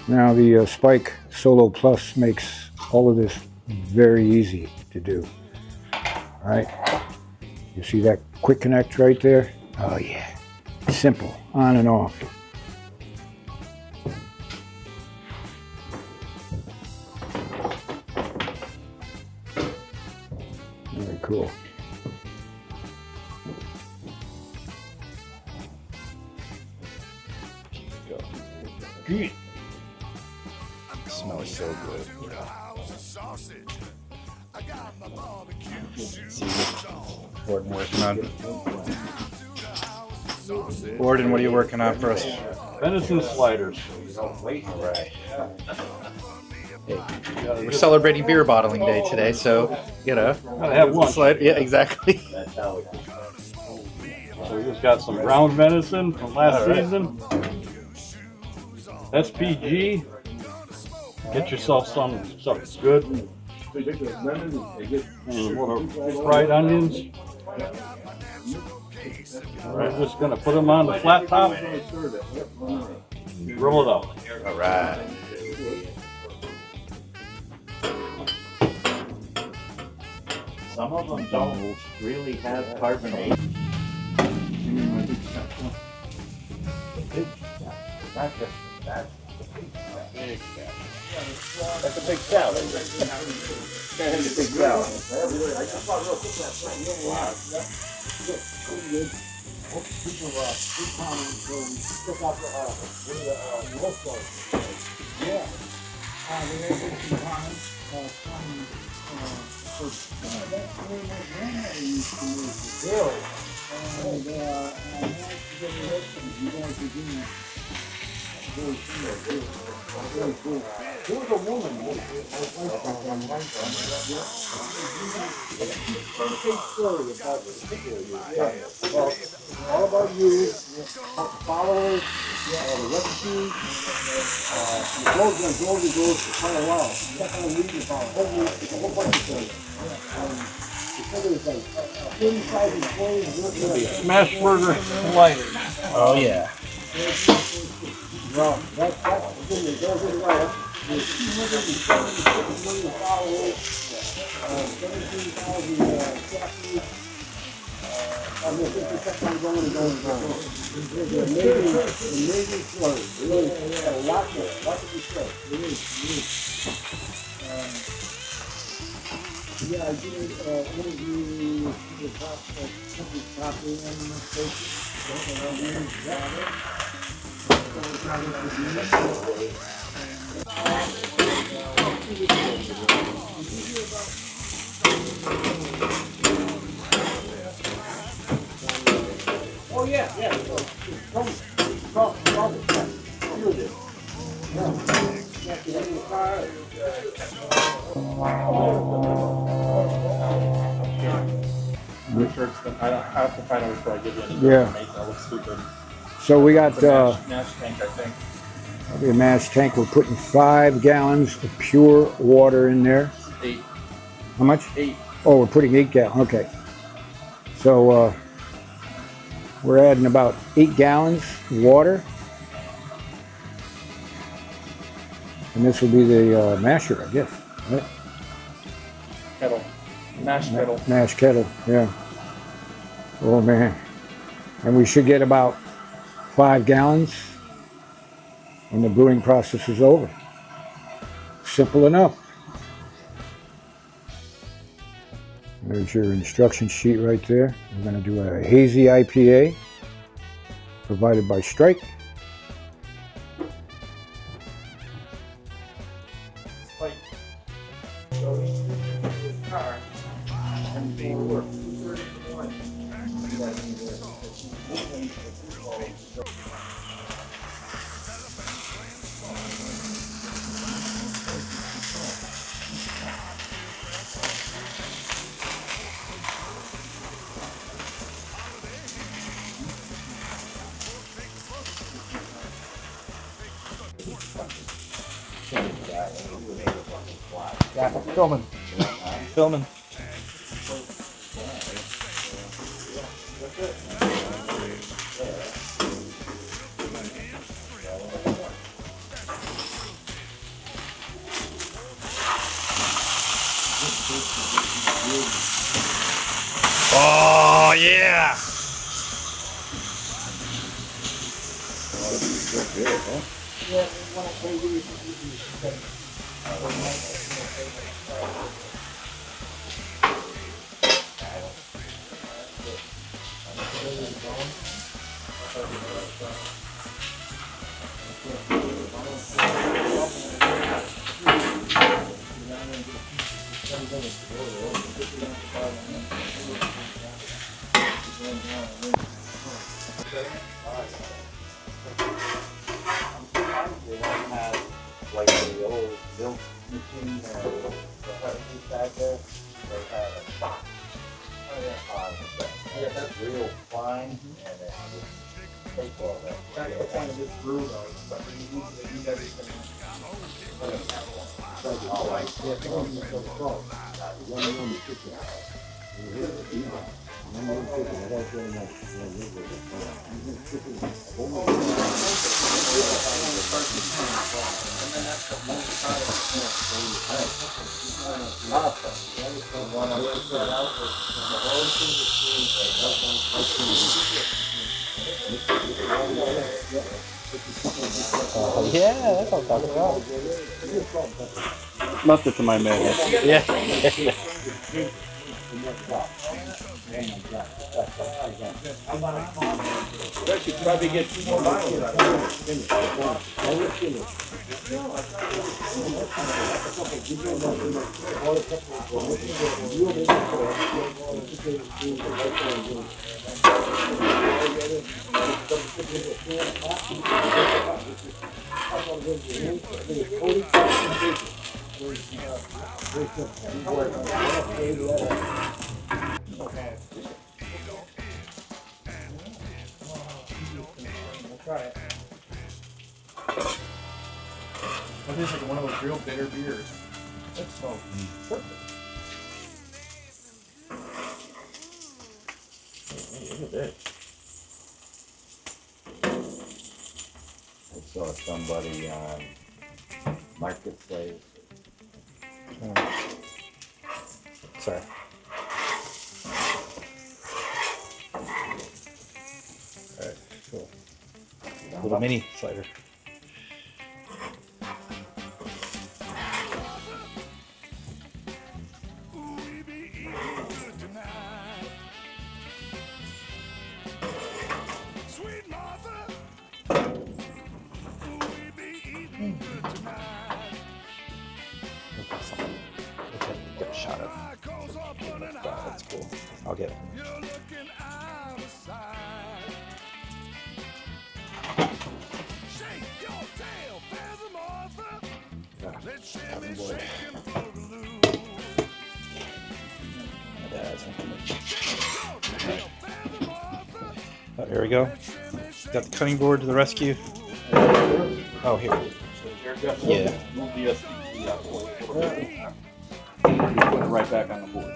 Now the Spike Solo Plus makes all of this very easy to do. All right, you see that quick connect right there? Oh yeah, simple, on and off. Very cool. It smells so good. See what Gordon working on. Gordon, what are you working on for us? Venison sliders. Alright. We're celebrating beer bottling day today, so gotta have one. Yeah, exactly. So we just got some ground venison from last season. SPG. Get yourself some good. And fried onions. We're just gonna put them on the flat top and grill it up. Alright. Some of them don't really have carbonate. That's a big salad. That's a big salad. All about you, followers, the recipes, the goes for quite a while. Check on reading about a whole bunch of things. Like 35 employees. Smashburger Sliders. Oh yeah. Well, that's the thing that goes in well. There's 270 million followers, 17,000 chapters. I'm going to going. There's an amazing story. Really, a lot to be said. Yeah, I did interview the top administration. Oh yeah. I have to find out before I give you any information. That looks stupid. So we got Mash tank, I think. probably a mash tank. We're putting 5 gallons of pure water in there. 8. How much? 8. Oh, we're putting 8 gallons. Okay. So we're adding about 8 gallons of water. And this will be the masher, I guess. Right? Kettle. Mash kettle. Mash kettle, yeah. Oh man. And we should get about 5 gallons when the brewing process is over. Simple enough. There's your instruction sheet right there. We're going to do a hazy IPA provided by Strike. Yeah, filming. Filming. yeah. Like the old milk machine or back there, they had a box on the yeah, that's real fine, and it would take all that. That's the point of this brew though, but you need everything. Oh, like, Yeah, that's what I'm talking about. Must have to my madness. Yeah. You should probably get 2 more bottles out of it. Try it. That is like one of those real bitter beers. That's so perfect. Hey, look at this. I saw somebody on Marketplace. Sorry. Alright, cool. Little mini slider. Get a shot of that's cool. I'll get it. Oh, here we go. Got the cutting board to the rescue. Oh, here. Yeah. Move the SDT out the way. Put it right back on the board.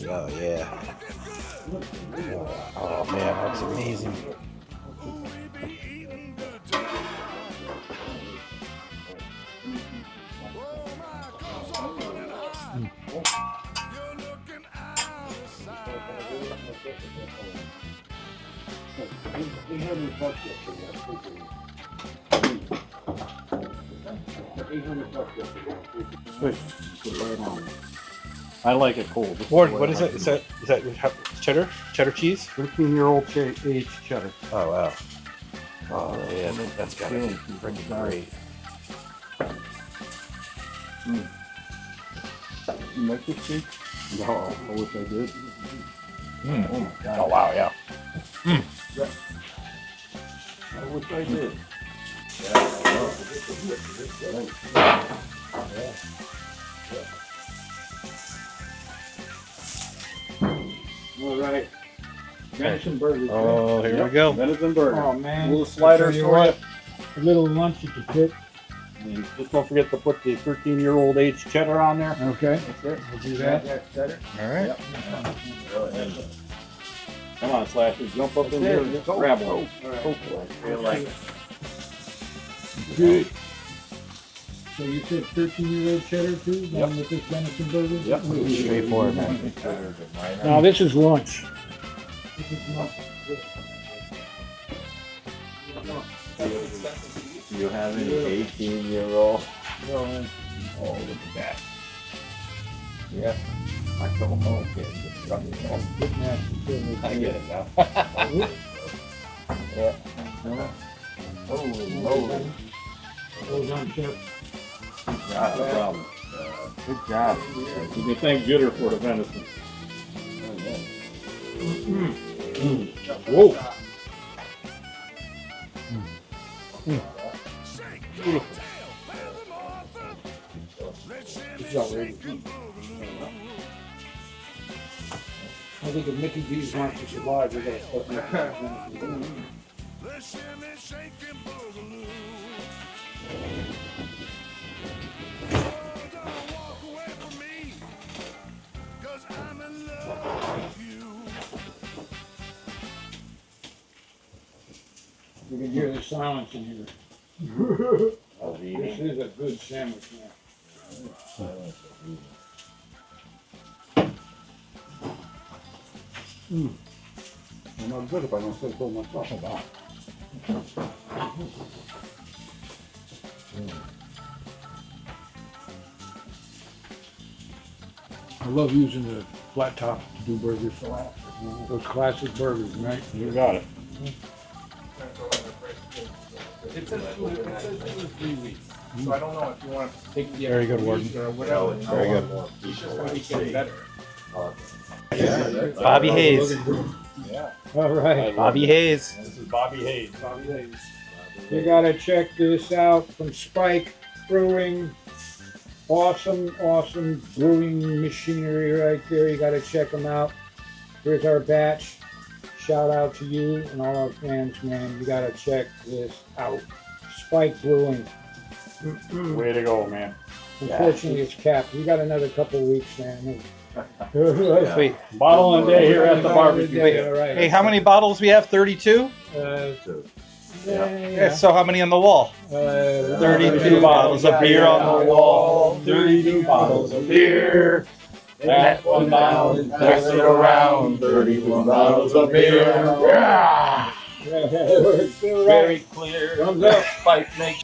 Oh, yeah. Oh, man, that's amazing. I like it cold. Ward, what is it? Is that cheddar? Cheddar cheese? 13-year-old aged cheddar. Oh, wow. Oh, yeah, that's got to be freaking great. You like this steak? No, I wish I did. Mm. Oh my God. Oh, wow, yeah. I wish I did. All right. Venison burgers. Oh, here we go. Venison burger. Oh man. Little sliders Tell you for you. what, a little lunch you could pick. And just don't forget to put the 13-year-old aged cheddar on there. Okay. That's it. We'll do that. All right. Come on, Slasher, jump up in here and grab one. Feel like Good. So you said 13-year-old cheddar too, Yep. along with this venison burger? Yep. Straightforward, man. Now this is lunch. Do you have any 18-year-old? No, man. Oh, look at that. Yeah. I come home, kid. Good match. I get it now. Yeah. Holy moly. Goes on, Chef. Not a problem. Good job. You can thank Jitter for the venison. Whoa. This is outrageous. I think if Mickey D's wants to survive, we gotta start making venison. You can hear the silence in here. This is a good sandwich, man. I'm not good if I don't say so myself about. I love using the flat top to do burgers. Those classic burgers, right? You got it. It says 3 weeks, so I don't know if you want to take the Very good, Warden. or whatever. Very good. It's just going to be getting better. Bobby Hayes. All right. Bobby Hayes. This is Bobby Hayes. You gotta check this out from Spike Brewing. Awesome, awesome brewing machinery right there. You gotta check them out. Here's our batch. Shout out to you and all our fans, man. You gotta check this out. Spike Brewing. Way to go, man. Unfortunately, it's capped. We got another couple of weeks, man. Wait, Bottle and day here at the barbecue. Wait, all right. hey, how many bottles we have? 32? Yeah. So how many on the wall? 32 bottles of beer on the wall. 32 bottles of beer. That's one down. Pass it around. 31 bottles of beer. Yeah. Very clear. Thumbs up. Spike makes